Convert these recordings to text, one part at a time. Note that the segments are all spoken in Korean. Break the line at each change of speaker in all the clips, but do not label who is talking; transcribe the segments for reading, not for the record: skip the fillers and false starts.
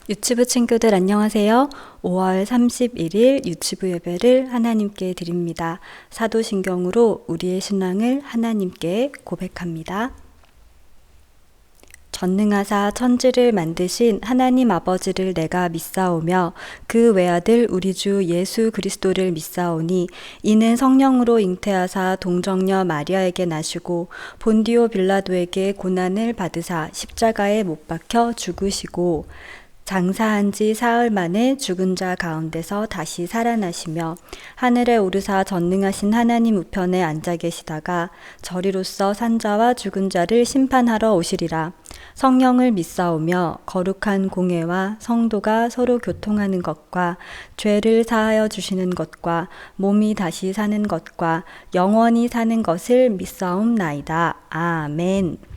유치부 친구들 안녕하세요. 5월 31일 유치부 예배를 하나님께 드립니다. 사도신경으로 우리의 신앙을 하나님께 고백합니다. 전능하사 천지를 만드신 하나님 아버지를 내가 믿사오며 그 외아들 우리 주 예수 그리스도를 믿사오니 이는 성령으로 잉태하사 동정녀 마리아에게 나시고 본디오 빌라도에게 고난을 받으사 십자가에 못 박혀 죽으시고 장사한 지 사흘 만에 죽은 자 가운데서 다시 살아나시며 하늘에 오르사 전능하신 하나님 우편에 앉아 계시다가 저리로서 산자와 죽은 자를 심판하러 오시리라. 성령을 믿사오며 거룩한 공회와 성도가 서로 교통하는 것과 죄를 사하여 주시는 것과 몸이 다시 사는 것과 영원히 사는 것을 믿사옵나이다. 아멘.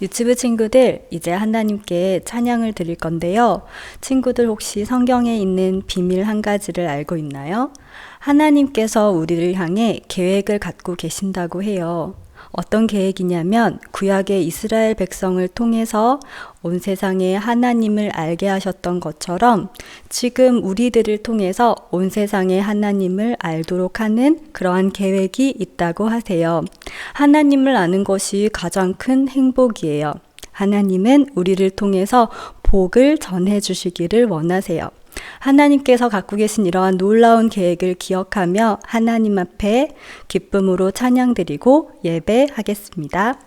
유치부 친구들, 이제 하나님께 찬양을 드릴 건데요. 친구들 혹시 성경에 있는 비밀 한 가지를 알고 있나요? 하나님께서 우리를 향해 계획을 갖고 계신다고 해요. 어떤 계획이냐면 구약의 이스라엘 백성을 통해서 온 세상에 하나님을 알게 하셨던 것처럼 지금 우리들을 통해서 온 세상에 하나님을 알도록 하는 그러한 계획이 있다고 하세요. 하나님을 아는 것이 가장 큰 행복이에요. 하나님은 우리를 통해서 복을 전해 주시기를 원하세요. 하나님께서 갖고 계신 이러한 놀라운 계획을 기억하며 하나님 앞에 기쁨으로 찬양드리고 예배하겠습니다.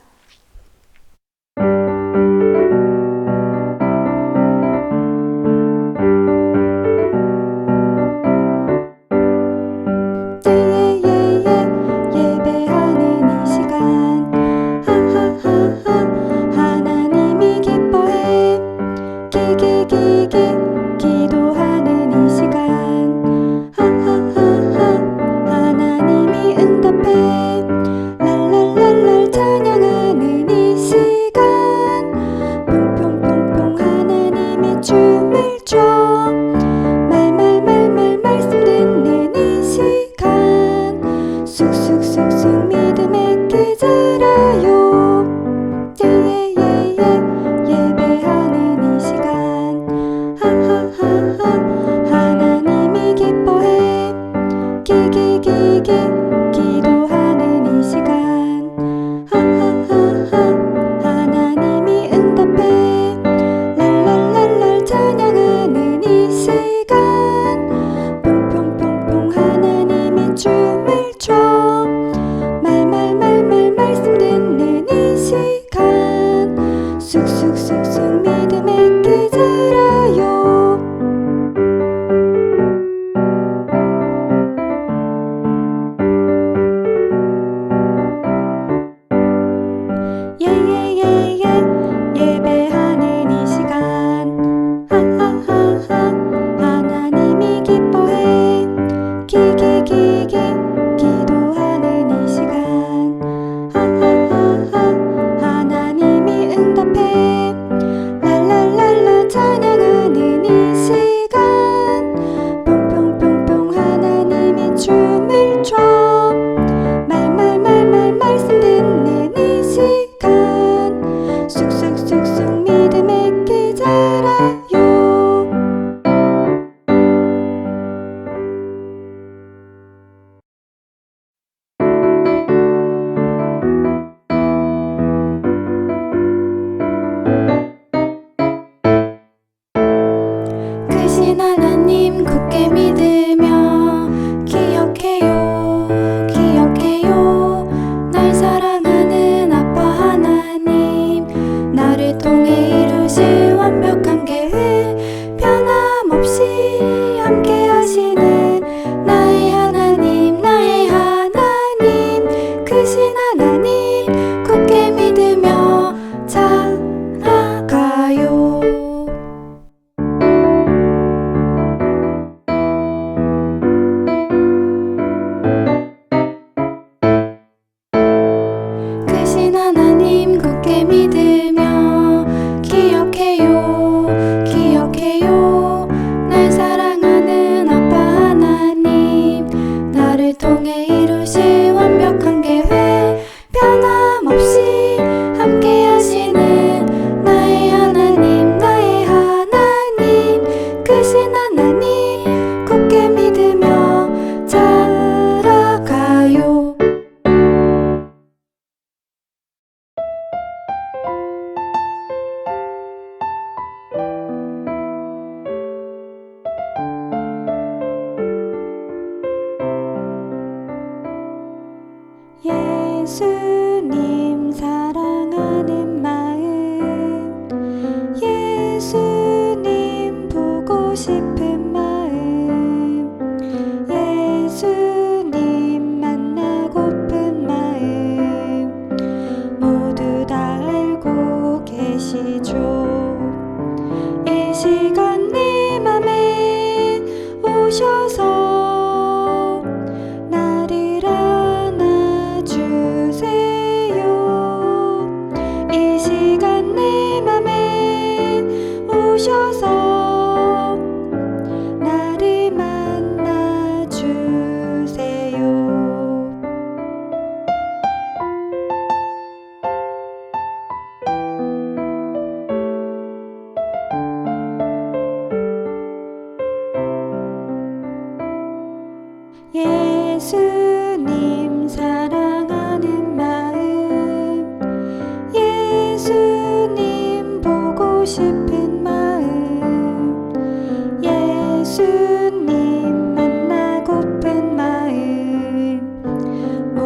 랄랄랄랄 찬양하는 이 시간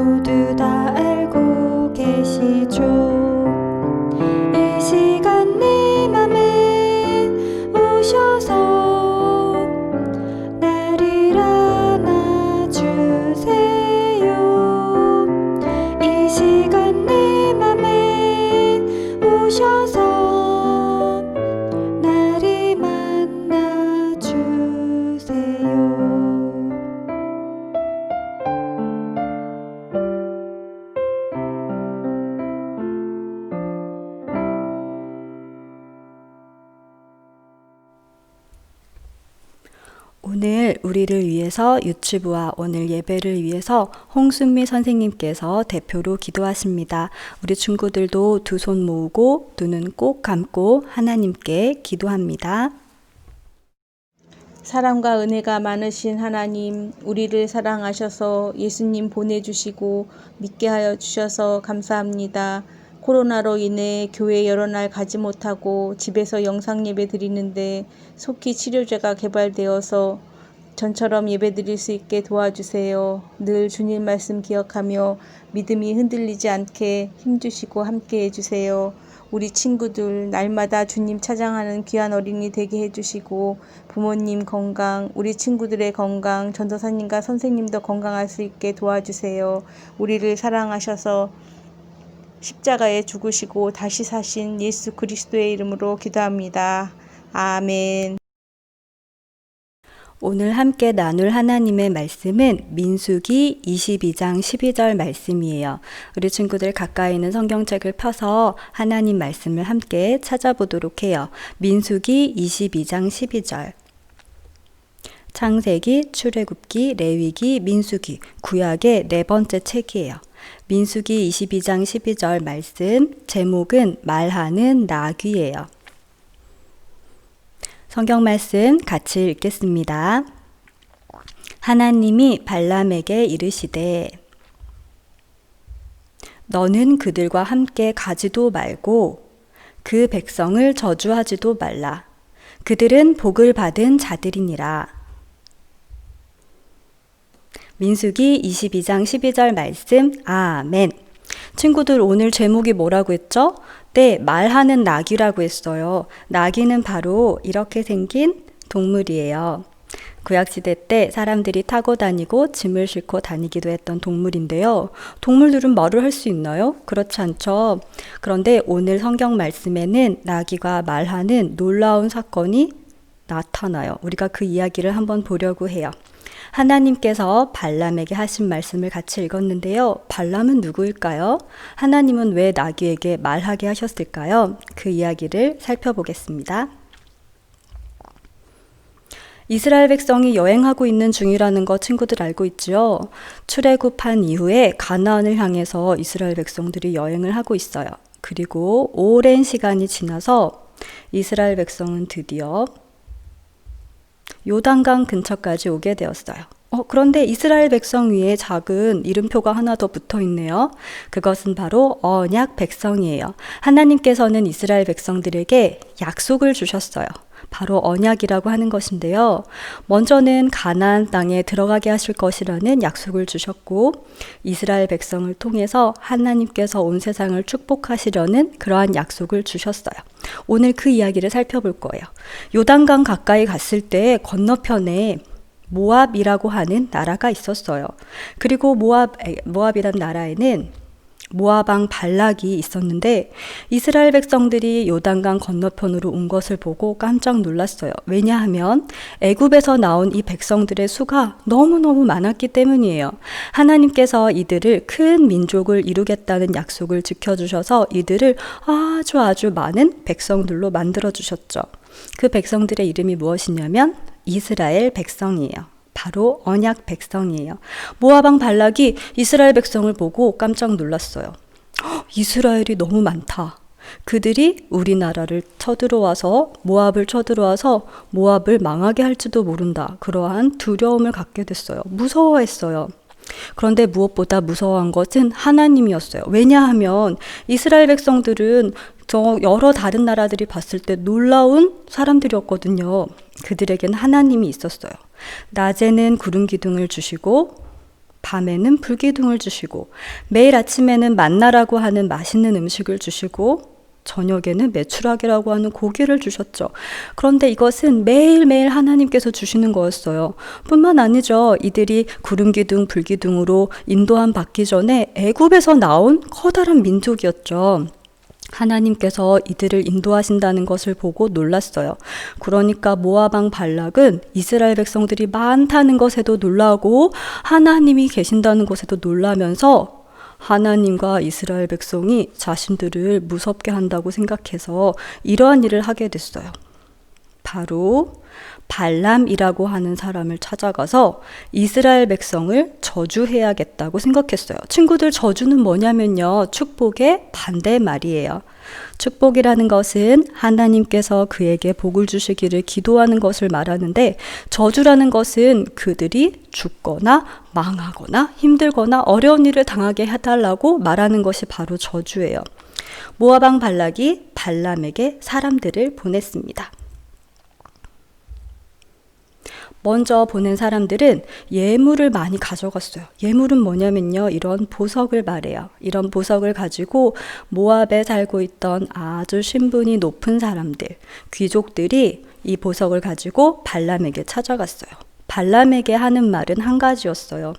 모두 다 알고 계시죠. 이 시간 내 맘에 오셔서 나를 안아주세요. 이 시간 내 맘에 오셔서 나를 만나주세요. 오늘 우리를 위해서 유치부와 오늘 예배를 위해서 홍순미 선생님께서 대표로 기도하십니다. 우리 친구들도 두 손 모으고 눈은 꼭 감고 하나님께 기도합니다.
사랑과 은혜가 많으신 하나님, 우리를 사랑하셔서 예수님 보내주시고 믿게 하여 주셔서 감사합니다. 코로나로 인해 교회 여러 날 가지 못하고 집에서 영상 예배 드리는데 속히 치료제가 개발되어서 전처럼 예배 드릴 수 있게 도와주세요. 늘 주님 말씀 기억하며 믿음이 흔들리지 않게 힘주시고 함께 해주세요. 우리 친구들 날마다 주님 찬양하는 귀한 어린이 되게 해주시고 부모님 건강, 우리 친구들의 건강, 전도사님과 선생님도 건강할 수 있게 도와주세요. 우리를 사랑하셔서 십자가에 죽으시고 다시 사신 예수 그리스도의 이름으로 기도합니다. 아멘.
오늘 함께 나눌 하나님의 말씀은 민수기 22장 12절 말씀이에요. 우리 친구들 가까이 있는 성경책을 펴서 하나님 말씀을 함께 찾아보도록 해요. 민수기 22장 12절. 창세기, 출애굽기, 레위기, 민수기, 구약의 네 번째 책이에요. 민수기 22장 12절 말씀, 제목은 말하는 나귀예요. 성경 말씀 같이 읽겠습니다. 하나님이 발람에게 이르시되 너는 그들과 함께 가지도 말고 그 백성을 저주하지도 말라. 그들은 복을 받은 자들이니라. 민수기 22장 12절 말씀, 아멘. 친구들 오늘 제목이 뭐라고 했죠? 네, 말하는 나귀라고 했어요. 나귀는 바로 이렇게 생긴 동물이에요. 구약시대 때 사람들이 타고 다니고 짐을 싣고 다니기도 했던 동물인데요. 동물들은 말을 할 수 있나요? 그렇지 않죠. 그런데 오늘 성경 말씀에는 나귀가 말하는 놀라운 사건이 나타나요. 우리가 그 이야기를 한번 보려고 해요. 하나님께서 발람에게 하신 말씀을 같이 읽었는데요. 발람은 누구일까요? 하나님은 왜 나귀에게 말하게 하셨을까요? 그 이야기를 살펴보겠습니다. 이스라엘 백성이 여행하고 있는 중이라는 거 친구들 알고 있죠? 출애굽한 이후에 가나안을 향해서 이스라엘 백성들이 여행을 하고 있어요. 그리고 오랜 시간이 지나서 이스라엘 백성은 드디어 요단강 근처까지 오게 되었어요. 그런데 이스라엘 백성 위에 작은 이름표가 하나 더 붙어 있네요. 그것은 바로 언약 백성이에요. 하나님께서는 이스라엘 백성들에게 약속을 주셨어요. 바로 언약이라고 하는 것인데요. 먼저는 가나안 땅에 들어가게 하실 것이라는 약속을 주셨고 이스라엘 백성을 통해서 하나님께서 온 세상을 축복하시려는 그러한 약속을 주셨어요. 오늘 그 이야기를 살펴볼 거예요. 요단강 가까이 갔을 때 건너편에 모압이라고 하는 나라가 있었어요. 그리고 모압이란 나라에는 모압 왕 발락이 있었는데 이스라엘 백성들이 요단강 건너편으로 온 것을 보고 깜짝 놀랐어요. 왜냐하면 애굽에서 나온 이 백성들의 수가 너무너무 많았기 때문이에요. 하나님께서 이들을 큰 민족을 이루겠다는 약속을 지켜주셔서 이들을 아주 많은 백성들로 만들어주셨죠. 그 백성들의 이름이 무엇이냐면 이스라엘 백성이에요. 바로 언약 백성이에요. 모압 왕 발락이 이스라엘 백성을 보고 깜짝 놀랐어요. 이스라엘이 너무 많다. 그들이 우리나라를 쳐들어와서 모압을 쳐들어와서 모압을 망하게 할지도 모른다. 그러한 두려움을 갖게 됐어요. 무서워했어요. 그런데 무엇보다 무서워한 것은 하나님이었어요. 왜냐하면 이스라엘 백성들은 여러 다른 나라들이 봤을 때 놀라운 사람들이었거든요. 그들에게는 하나님이 있었어요. 낮에는 구름 기둥을 주시고 밤에는 불기둥을 주시고 매일 아침에는 만나라고 하는 맛있는 음식을 주시고 저녁에는 메추라기라고 하는 고기를 주셨죠. 그런데 이것은 매일매일 하나님께서 주시는 거였어요. 뿐만 아니죠. 이들이 구름기둥, 불기둥으로 인도함 받기 전에 애굽에서 나온 커다란 민족이었죠. 하나님께서 이들을 인도하신다는 것을 보고 놀랐어요. 그러니까 모압 왕 발락은 이스라엘 백성들이 많다는 것에도 놀라고 하나님이 계신다는 것에도 놀라면서 하나님과 이스라엘 백성이 자신들을 무섭게 한다고 생각해서 이러한 일을 하게 됐어요. 바로 발람이라고 하는 사람을 찾아가서 이스라엘 백성을 저주해야겠다고 생각했어요. 친구들, 저주는 뭐냐면요, 축복의 반대 말이에요. 축복이라는 것은 하나님께서 그에게 복을 주시기를 기도하는 것을 말하는데, 저주라는 것은 그들이 죽거나 망하거나 힘들거나 어려운 일을 당하게 해달라고 말하는 것이 바로 저주예요. 모압 왕 발락이 발람에게 사람들을 보냈습니다. 먼저 보낸 사람들은 예물을 많이 가져갔어요. 예물은 뭐냐면요, 이런 보석을 말해요. 이런 보석을 가지고 모압에 살고 있던 아주 신분이 높은 사람들, 귀족들이 이 보석을 가지고 발람에게 찾아갔어요. 발람에게 하는 말은 한 가지였어요.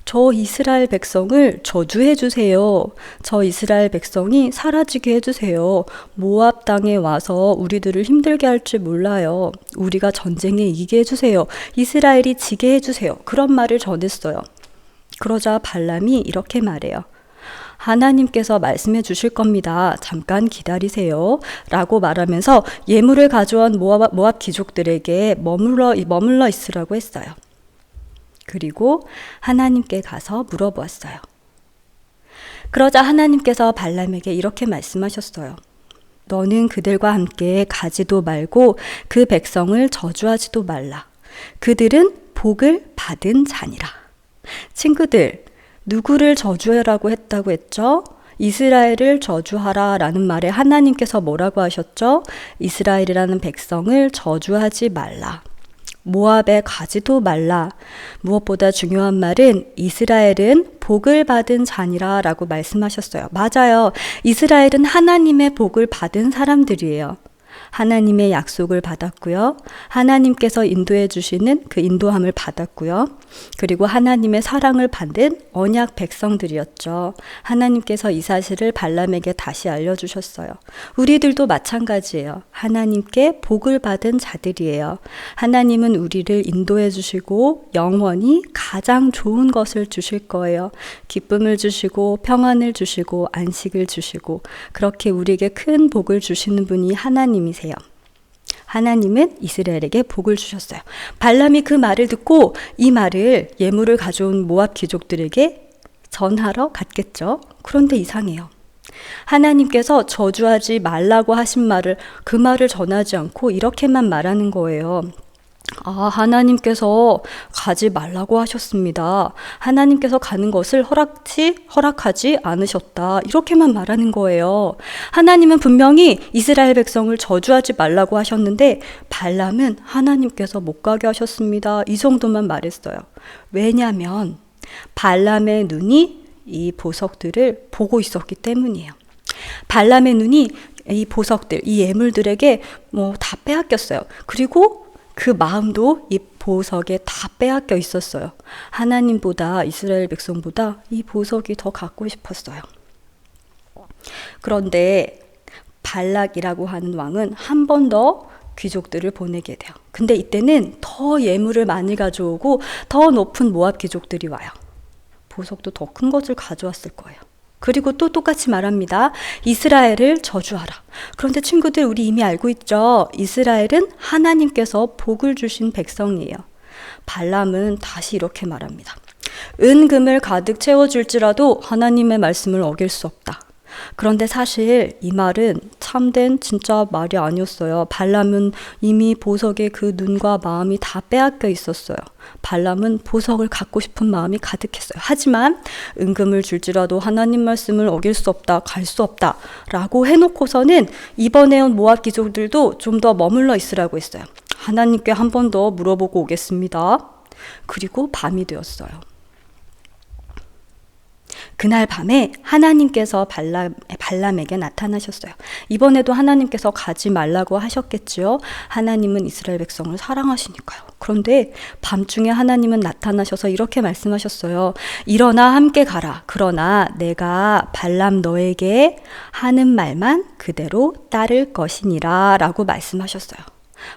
저 이스라엘 백성을 저주해 주세요. 저 이스라엘 백성이 사라지게 해주세요. 모압 땅에 와서 우리들을 힘들게 할지 몰라요. 우리가 전쟁에 이기게 해주세요. 이스라엘이 지게 해주세요. 그런 말을 전했어요. 그러자 발람이 이렇게 말해요. 하나님께서 말씀해 주실 겁니다. 잠깐 기다리세요. 라고 말하면서 예물을 가져온 모압 귀족들에게 머물러 있으라고 했어요. 그리고 하나님께 가서 물어보았어요. 그러자 하나님께서 발람에게 이렇게 말씀하셨어요. 너는 그들과 함께 가지도 말고 그 백성을 저주하지도 말라. 그들은 복을 받은 자니라. 친구들, 누구를 저주하라고 했다고 했죠? 이스라엘을 저주하라 라는 말에 하나님께서 뭐라고 하셨죠? 이스라엘이라는 백성을 저주하지 말라. 모압에 가지도 말라. 무엇보다 중요한 말은 이스라엘은 복을 받은 자니라 라고 말씀하셨어요. 맞아요. 이스라엘은 하나님의 복을 받은 사람들이에요. 하나님의 약속을 받았고요. 하나님께서 인도해 주시는 그 인도함을 받았고요. 그리고 하나님의 사랑을 받은 언약 백성들이었죠. 하나님께서 이 사실을 발람에게 다시 알려주셨어요. 우리들도 마찬가지예요. 하나님께 복을 받은 자들이에요. 하나님은 우리를 인도해 주시고 영원히 가장 좋은 것을 주실 거예요. 기쁨을 주시고 평안을 주시고 안식을 주시고 그렇게 우리에게 큰 복을 주시는 분이 하나님이세요. 하나님은 이스라엘에게 복을 주셨어요. 발람이 그 말을 듣고 이 말을 예물을 가져온 모압 귀족들에게 전하러 갔겠죠. 그런데 이상해요. 하나님께서 저주하지 말라고 하신 말을 그 말을 전하지 않고 이렇게만 말하는 거예요. 하나님께서 가지 말라고 하셨습니다. 하나님께서 가는 것을 허락하지 않으셨다. 이렇게만 말하는 거예요. 하나님은 분명히 이스라엘 백성을 저주하지 말라고 하셨는데 발람은 하나님께서 못 가게 하셨습니다. 이 정도만 말했어요. 왜냐하면 발람의 눈이 이 보석들을 보고 있었기 때문이에요. 발람의 눈이 이 보석들, 이 예물들에게 다 빼앗겼어요. 그리고 그 마음도 이 보석에 다 빼앗겨 있었어요. 하나님보다 이스라엘 백성보다 이 보석이 더 갖고 싶었어요. 그런데 발락이라고 하는 왕은 한 번 더 귀족들을 보내게 돼요. 근데 이때는 더 예물을 많이 가져오고 더 높은 모압 귀족들이 와요. 보석도 더 큰 것을 가져왔을 거예요. 그리고 또 똑같이 말합니다. 이스라엘을 저주하라. 그런데 친구들, 우리 이미 알고 있죠? 이스라엘은 하나님께서 복을 주신 백성이에요. 발람은 다시 이렇게 말합니다. 은금을 가득 채워줄지라도 하나님의 말씀을 어길 수 없다. 그런데 사실 이 말은 참된 진짜 말이 아니었어요. 발람은 이미 보석의 그 눈과 마음이 다 빼앗겨 있었어요. 발람은 보석을 갖고 싶은 마음이 가득했어요. 하지만 은금을 줄지라도 하나님 말씀을 어길 수 없다, 갈 수 없다 라고 해놓고서는 이번에 온 모압 귀족들도 좀 더 머물러 있으라고 했어요. 하나님께 한 번 더 물어보고 오겠습니다. 그리고 밤이 되었어요. 그날 밤에 하나님께서 발람에게 나타나셨어요. 이번에도 하나님께서 가지 말라고 하셨겠지요. 하나님은 이스라엘 백성을 사랑하시니까요. 그런데 밤중에 하나님은 나타나셔서 이렇게 말씀하셨어요. 일어나 함께 가라. 그러나 내가 발람 너에게 하는 말만 그대로 따를 것이니라 라고 말씀하셨어요.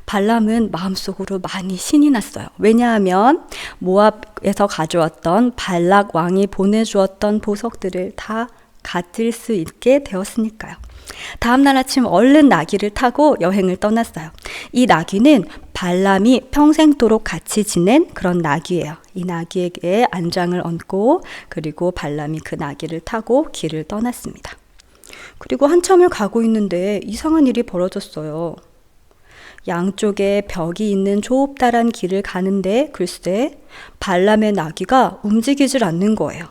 발람은 마음속으로 많이 신이 났어요. 왜냐하면 모압에서 가져왔던 발락 왕이 보내주었던 보석들을 다 가질 수 있게 되었으니까요. 다음날 아침 얼른 나귀를 타고 여행을 떠났어요. 이 나귀는 발람이 평생도록 같이 지낸 그런 나귀예요. 이 나귀에게 안장을 얹고 그리고 발람이 그 나귀를 타고 길을 떠났습니다. 그리고 한참을 가고 있는데 이상한 일이 벌어졌어요. 양쪽에 벽이 있는 좁다란 길을 가는데 글쎄 발람의 나귀가 움직이질 않는 거예요.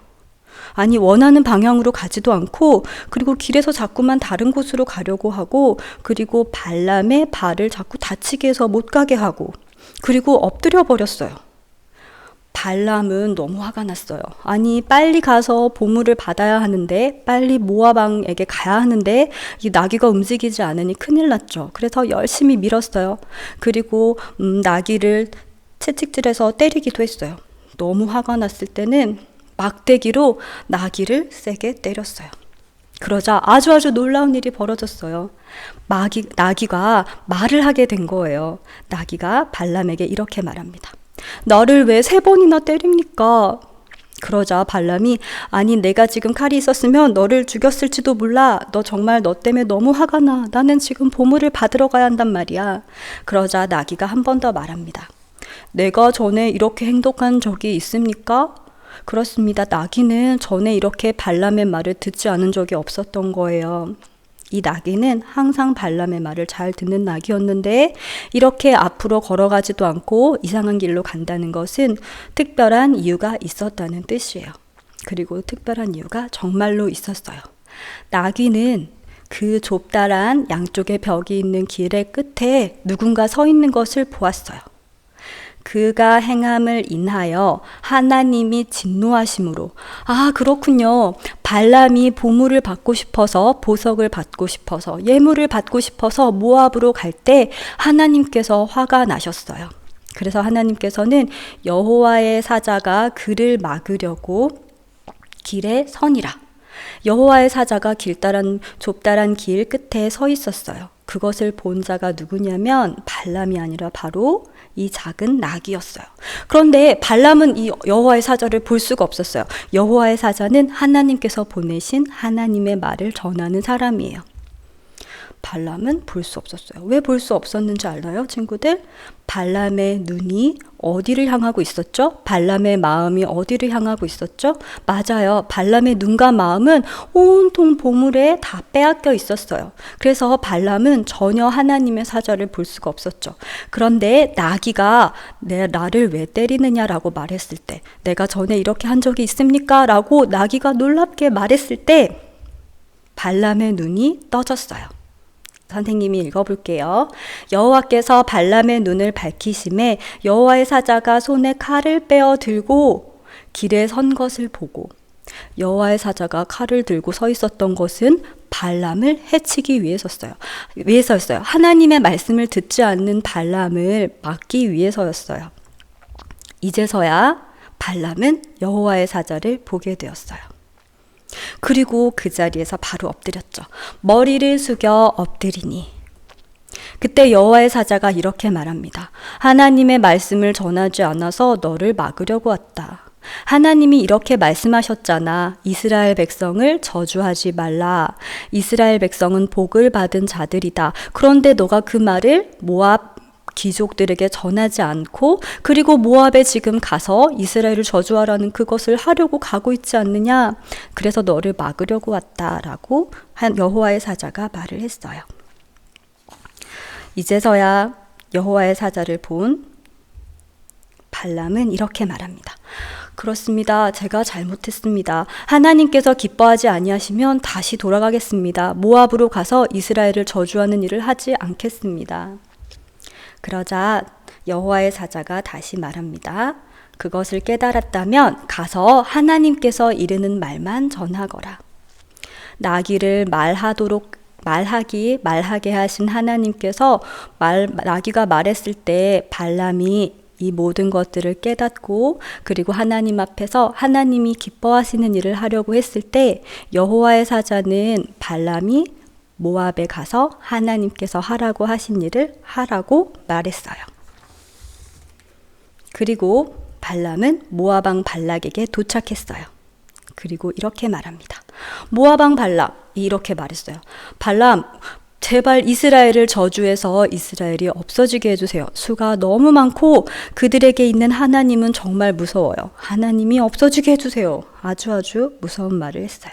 아니 원하는 방향으로 가지도 않고 그리고 길에서 자꾸만 다른 곳으로 가려고 하고 그리고 발람의 발을 자꾸 다치게 해서 못 가게 하고 그리고 엎드려 버렸어요. 발람은 너무 화가 났어요. 아니 빨리 가서 보물을 받아야 하는데 빨리 모압 왕에게 가야 하는데 이 나귀가 움직이지 않으니 큰일 났죠. 그래서 열심히 밀었어요. 그리고 나귀를 채찍질해서 때리기도 했어요. 너무 화가 났을 때는 막대기로 나귀를 세게 때렸어요. 그러자 아주 놀라운 일이 벌어졌어요. 나귀가 말을 하게 된 거예요. 나귀가 발람에게 이렇게 말합니다. 너를 왜 3번이나 때립니까? 그러자 발람이 아니 내가 지금 칼이 있었으면 너를 죽였을지도 몰라. 너 정말 너 때문에 너무 화가 나. 나는 지금 보물을 받으러 가야 한단 말이야. 그러자 나귀가 한 번 더 말합니다. 내가 전에 이렇게 행동한 적이 있습니까? 그렇습니다. 나귀는 전에 이렇게 발람의 말을 듣지 않은 적이 없었던 거예요. 이 나귀는 항상 발람의 말을 잘 듣는 나귀였는데 이렇게 앞으로 걸어가지도 않고 이상한 길로 간다는 것은 특별한 이유가 있었다는 뜻이에요. 그리고 특별한 이유가 정말로 있었어요. 나귀는 그 좁다란 양쪽에 벽이 있는 길의 끝에 누군가 서 있는 것을 보았어요. 그가 행함을 인하여 하나님이 진노하심으로 그렇군요. 발람이 보물을 받고 싶어서 보석을 받고 싶어서 예물을 받고 싶어서 모압으로 갈 때 하나님께서 화가 나셨어요. 그래서 하나님께서는 여호와의 사자가 그를 막으려고 길에 서니라. 여호와의 사자가 좁다란 길 끝에 서 있었어요. 그것을 본 자가 누구냐면 발람이 아니라 바로 이 작은 나귀였어요. 그런데 발람은 이 여호와의 사자를 볼 수가 없었어요. 여호와의 사자는 하나님께서 보내신 하나님의 말을 전하는 사람이에요. 발람은 볼 수 없었어요. 왜 볼 수 없었는지 알아요, 친구들? 발람의 눈이 어디를 향하고 있었죠? 발람의 마음이 어디를 향하고 있었죠? 맞아요. 발람의 눈과 마음은 온통 보물에 다 빼앗겨 있었어요. 그래서 발람은 전혀 하나님의 사자를 볼 수가 없었죠. 그런데 나귀가 나를 왜 때리느냐라고 말했을 때, 내가 전에 이렇게 한 적이 있습니까? 라고 나귀가 놀랍게 말했을 때 발람의 눈이 떠졌어요. 선생님이 읽어볼게요. 여호와께서 발람의 눈을 밝히심에 여호와의 사자가 손에 칼을 빼어 들고 길에 선 것을 보고, 여호와의 사자가 칼을 들고 서 있었던 것은 발람을 해치기 위해서였어요. 하나님의 말씀을 듣지 않는 발람을 막기 위해서였어요. 이제서야 발람은 여호와의 사자를 보게 되었어요. 그리고 그 자리에서 바로 엎드렸죠. 머리를 숙여 엎드리니. 그때 여호와의 사자가 이렇게 말합니다. 하나님의 말씀을 전하지 않아서 너를 막으려고 왔다. 하나님이 이렇게 말씀하셨잖아. 이스라엘 백성을 저주하지 말라. 이스라엘 백성은 복을 받은 자들이다. 그런데 너가 그 말을 모압 귀족들에게 전하지 않고 그리고 모압에 지금 가서 이스라엘을 저주하라는 그것을 하려고 가고 있지 않느냐. 그래서 너를 막으려고 왔다라고 여호와의 사자가 말을 했어요. 이제서야 여호와의 사자를 본 발람은 이렇게 말합니다. 그렇습니다. 제가 잘못했습니다. 하나님께서 기뻐하지 아니하시면 다시 돌아가겠습니다. 모압으로 가서 이스라엘을 저주하는 일을 하지 않겠습니다. 그러자 여호와의 사자가 다시 말합니다. 그것을 깨달았다면 가서 하나님께서 이르는 말만 전하거라. 나귀를 말하게 하신 하나님께서 나귀가 말했을 때 발람이 이 모든 것들을 깨닫고 그리고 하나님 앞에서 하나님이 기뻐하시는 일을 하려고 했을 때 여호와의 사자는 발람이 모압에 가서 하나님께서 하라고 하신 일을 하라고 말했어요. 그리고 발람은 모압 왕 발락에게 도착했어요. 그리고 이렇게 말합니다. 모압 왕 발락이 이렇게 말했어요. 발람, 제발 이스라엘을 저주해서 이스라엘이 없어지게 해주세요. 수가 너무 많고 그들에게 있는 하나님은 정말 무서워요. 하나님이 없어지게 해주세요. 아주 무서운 말을 했어요.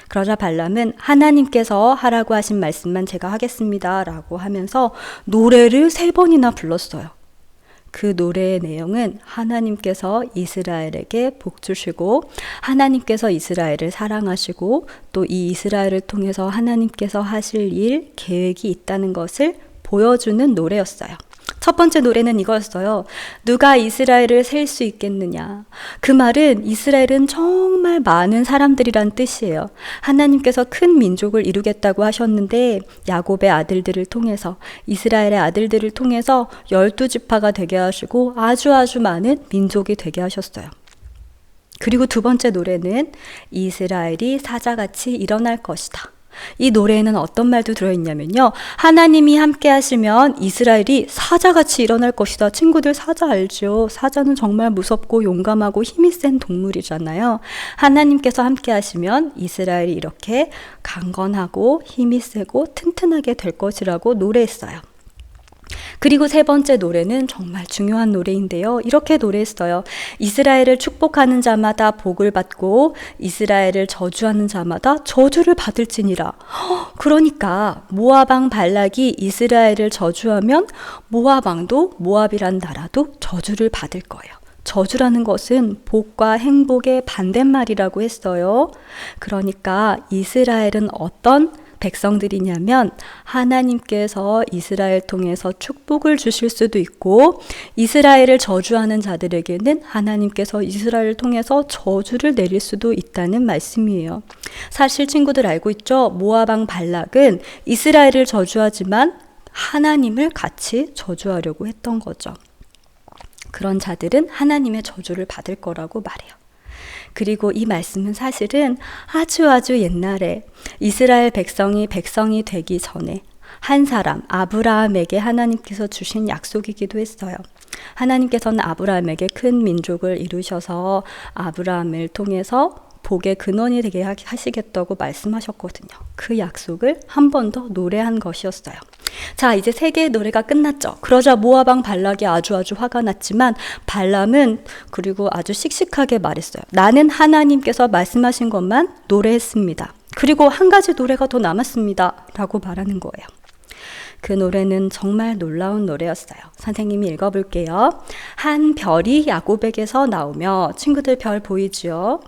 그러자 발람은 하나님께서 하라고 하신 말씀만 제가 하겠습니다 라고 하면서 노래를 3번이나 불렀어요. 그 노래의 내용은 하나님께서 이스라엘에게 복 주시고 하나님께서 이스라엘을 사랑하시고 또 이 이스라엘을 통해서 하나님께서 하실 일, 계획이 있다는 것을 보여주는 노래였어요. 첫 번째 노래는 이거였어요. 누가 이스라엘을 셀 수 있겠느냐. 그 말은 이스라엘은 정말 많은 사람들이란 뜻이에요. 하나님께서 큰 민족을 이루겠다고 하셨는데 야곱의 아들들을 통해서 이스라엘의 아들들을 통해서 12지파가 되게 하시고 아주 많은 민족이 되게 하셨어요. 그리고 두 번째 노래는 이스라엘이 사자같이 일어날 것이다. 이 노래에는 어떤 말도 들어있냐면요. 하나님이 함께 하시면 이스라엘이 사자같이 일어날 것이다. 친구들 사자 알죠? 사자는 정말 무섭고 용감하고 힘이 센 동물이잖아요. 하나님께서 함께 하시면 이스라엘이 이렇게 강건하고 힘이 세고 튼튼하게 될 것이라고 노래했어요. 그리고 세 번째 노래는 정말 중요한 노래인데요. 이렇게 노래했어요. 이스라엘을 축복하는 자마다 복을 받고 이스라엘을 저주하는 자마다 저주를 받을지니라. 그러니까 모압 왕 발락이 이스라엘을 저주하면 모압 왕도 모압이란 나라도 저주를 받을 거예요. 저주라는 것은 복과 행복의 반대말이라고 했어요. 그러니까 이스라엘은 어떤 백성들이냐면 하나님께서 이스라엘 통해서 축복을 주실 수도 있고 이스라엘을 저주하는 자들에게는 하나님께서 이스라엘을 통해서 저주를 내릴 수도 있다는 말씀이에요. 사실 친구들 알고 있죠? 모압 왕 발락은 이스라엘을 저주하지만 하나님을 같이 저주하려고 했던 거죠. 그런 자들은 하나님의 저주를 받을 거라고 말해요. 그리고 이 말씀은 사실은 아주 옛날에 이스라엘 백성이 되기 전에 한 사람 아브라함에게 하나님께서 주신 약속이기도 했어요. 하나님께서는 아브라함에게 큰 민족을 이루셔서 아브라함을 통해서 복의 근원이 되게 하시겠다고 말씀하셨거든요. 그 약속을 한 번 더 노래한 것이었어요. 자, 이제 3개의 노래가 끝났죠. 그러자 모압 왕 발락이 아주 화가 났지만 발람은 그리고 아주 씩씩하게 말했어요. 나는 하나님께서 말씀하신 것만 노래했습니다. 그리고 한 가지 노래가 더 남았습니다. 라고 말하는 거예요. 그 노래는 정말 놀라운 노래였어요. 선생님이 읽어볼게요. 한 별이 야곱에게서 나오며 친구들 별 보이죠?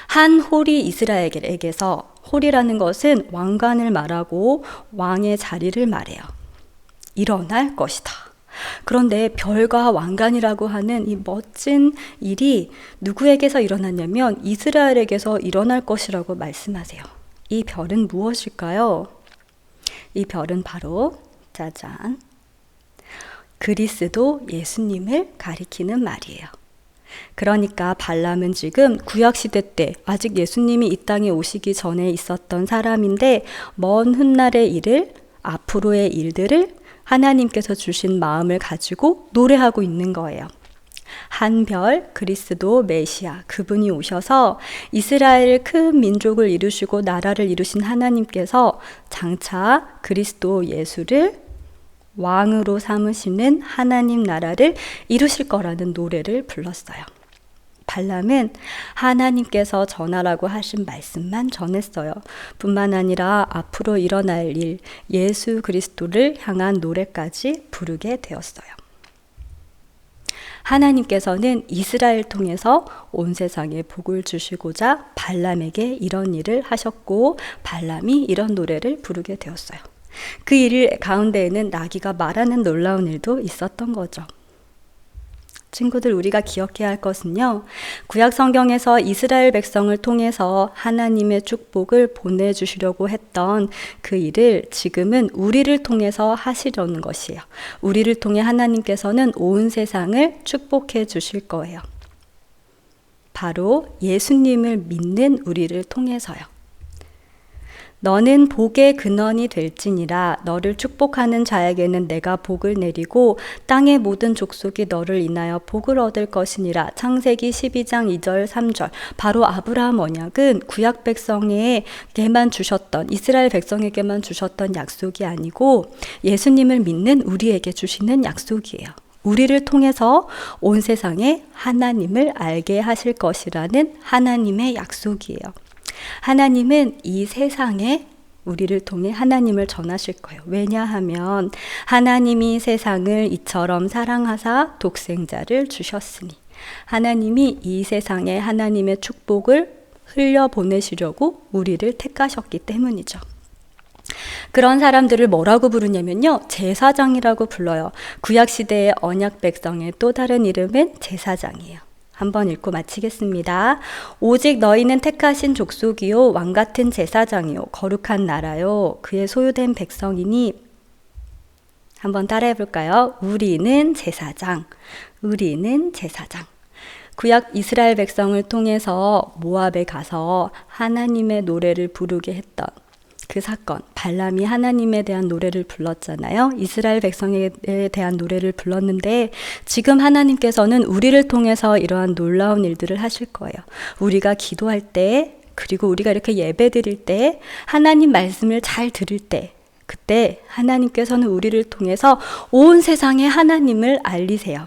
한 홀이 이스라엘에게서 홀이라는 것은 왕관을 말하고 왕의 자리를 말해요. 일어날 것이다. 그런데 별과 왕관이라고 하는 이 멋진 일이 누구에게서 일어났냐면 이스라엘에게서 일어날 것이라고 말씀하세요. 이 별은 무엇일까요? 이 별은 바로 짜잔 그리스도 예수님을 가리키는 말이에요. 그러니까 발람은 지금 구약시대 때 아직 예수님이 이 땅에 오시기 전에 있었던 사람인데 먼 훗날의 일을 앞으로의 일들을 하나님께서 주신 마음을 가지고 노래하고 있는 거예요. 한 별 그리스도 메시아 그분이 오셔서 이스라엘 큰 민족을 이루시고 나라를 이루신 하나님께서 장차 그리스도 예수를 왕으로 삼으시는 하나님 나라를 이루실 거라는 노래를 불렀어요. 발람은 하나님께서 전하라고 하신 말씀만 전했어요. 뿐만 아니라 앞으로 일어날 일, 예수 그리스도를 향한 노래까지 부르게 되었어요. 하나님께서는 이스라엘 통해서 온 세상에 복을 주시고자 발람에게 이런 일을 하셨고 발람이 이런 노래를 부르게 되었어요. 그 일 가운데에는 나귀가 말하는 놀라운 일도 있었던 거죠. 친구들, 우리가 기억해야 할 것은요, 구약 성경에서 이스라엘 백성을 통해서 하나님의 축복을 보내주시려고 했던 그 일을 지금은 우리를 통해서 하시려는 것이에요. 우리를 통해 하나님께서는 온 세상을 축복해 주실 거예요. 바로 예수님을 믿는 우리를 통해서요. 너는 복의 근원이 될지니라. 너를 축복하는 자에게는 내가 복을 내리고 땅의 모든 족속이 너를 인하여 복을 얻을 것이니라. 창세기 12장 2절 3절. 바로 아브라함 언약은 구약 백성에게만 주셨던, 이스라엘 백성에게만 주셨던 약속이 아니고 예수님을 믿는 우리에게 주시는 약속이에요. 우리를 통해서 온 세상에 하나님을 알게 하실 것이라는 하나님의 약속이에요. 하나님은 이 세상에 우리를 통해 하나님을 전하실 거예요. 왜냐하면 하나님이 세상을 이처럼 사랑하사 독생자를 주셨으니, 하나님이 이 세상에 하나님의 축복을 흘려보내시려고 우리를 택하셨기 때문이죠. 그런 사람들을 뭐라고 부르냐면요, 제사장이라고 불러요. 구약시대의 언약 백성의 또 다른 이름은 제사장이에요. 한번 읽고 마치겠습니다. 오직 너희는 택하신 족속이요 왕같은 제사장이요 거룩한 나라요 그의 소유된 백성이니. 한번 따라해 볼까요? 우리는 제사장, 우리는 제사장. 구약 이스라엘 백성을 통해서 모압에 가서 하나님의 노래를 부르게 했던 그 사건, 발람이 하나님에 대한 노래를 불렀잖아요. 이스라엘 백성에 대한 노래를 불렀는데 지금 하나님께서는 우리를 통해서 이러한 놀라운 일들을 하실 거예요. 우리가 기도할 때, 그리고 우리가 이렇게 예배 드릴 때, 하나님 말씀을 잘 들을 때, 그때 하나님께서는 우리를 통해서 온 세상에 하나님을 알리세요.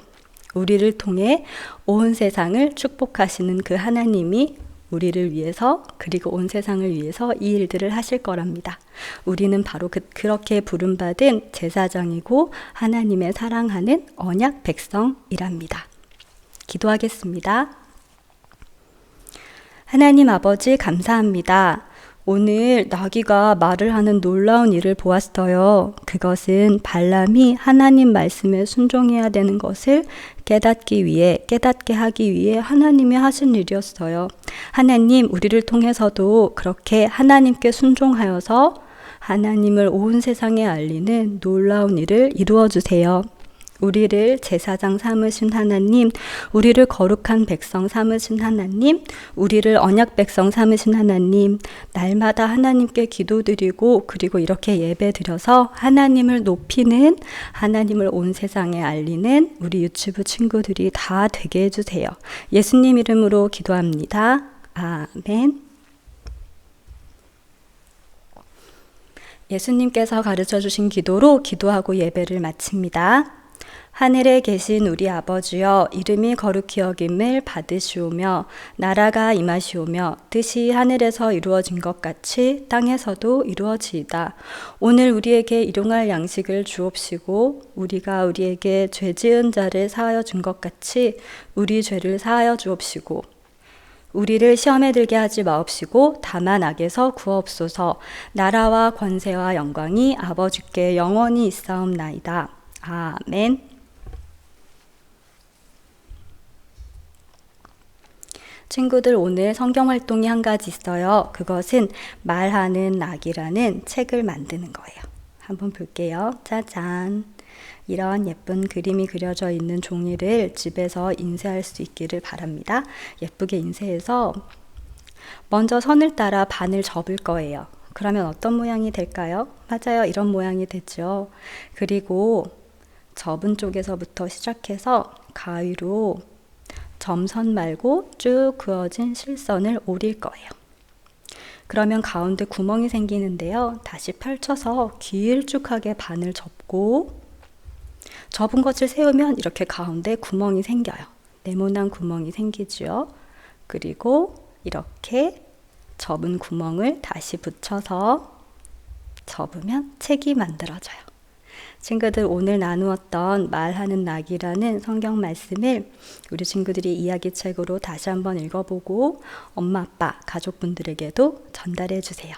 우리를 통해 온 세상을 축복하시는 그 하나님이 우리를 위해서, 그리고 온 세상을 위해서 이 일들을 하실 거랍니다. 우리는 바로 그렇게 부름받은 제사장이고 하나님의 사랑하는 언약 백성이랍니다. 기도하겠습니다. 하나님 아버지, 감사합니다. 오늘 나귀가 말을 하는 놀라운 일을 보았어요. 그것은 발람이 하나님 말씀에 순종해야 되는 것을 깨닫게 하기 위해 하나님이 하신 일이었어요. 하나님, 우리를 통해서도 그렇게 하나님께 순종하여서 하나님을 온 세상에 알리는 놀라운 일을 이루어 주세요. 우리를 제사장 삼으신 하나님, 우리를 거룩한 백성 삼으신 하나님, 우리를 언약 백성 삼으신 하나님, 날마다 하나님께 기도드리고 그리고 이렇게 예배드려서 하나님을 높이는, 하나님을 온 세상에 알리는 우리 유튜브 친구들이 다 되게 해주세요. 예수님 이름으로 기도합니다. 아멘. 예수님께서 가르쳐 주신 기도로 기도하고 예배를 마칩니다. 하늘에 계신 우리 아버지여, 이름이 거룩히 여김을 받으시오며 나라가 임하시오며 뜻이 하늘에서 이루어진 것 같이 땅에서도 이루어지이다. 오늘 우리에게 일용할 양식을 주옵시고 우리가 우리에게 죄 지은 자를 사하여 준 것 같이 우리 죄를 사하여 주옵시고 우리를 시험에 들게 하지 마옵시고 다만 악에서 구하옵소서. 나라와 권세와 영광이 아버지께 영원히 있사옵나이다. 아멘. 친구들, 오늘 성경 활동이 한 가지 있어요. 그것은 말하는 낙이라는 책을 만드는 거예요. 한번 볼게요. 짜잔. 이런 예쁜 그림이 그려져 있는 종이를 집에서 인쇄할 수 있기를 바랍니다. 예쁘게 인쇄해서 먼저 선을 따라 반을 접을 거예요. 그러면 어떤 모양이 될까요? 맞아요. 이런 모양이 되죠. 그리고 접은 쪽에서부터 시작해서 가위로 점선 말고 쭉 그어진 실선을 오릴 거예요. 그러면 가운데 구멍이 생기는데요. 다시 펼쳐서 길쭉하게 반을 접고 접은 것을 세우면 이렇게 가운데 구멍이 생겨요. 네모난 구멍이 생기죠. 그리고 이렇게 접은 구멍을 다시 붙여서 접으면 책이 만들어져요. 친구들, 오늘 나누었던 말하는 낙이라는 성경 말씀을 우리 친구들이 이야기책으로 다시 한번 읽어보고 엄마, 아빠, 가족분들에게도 전달해 주세요.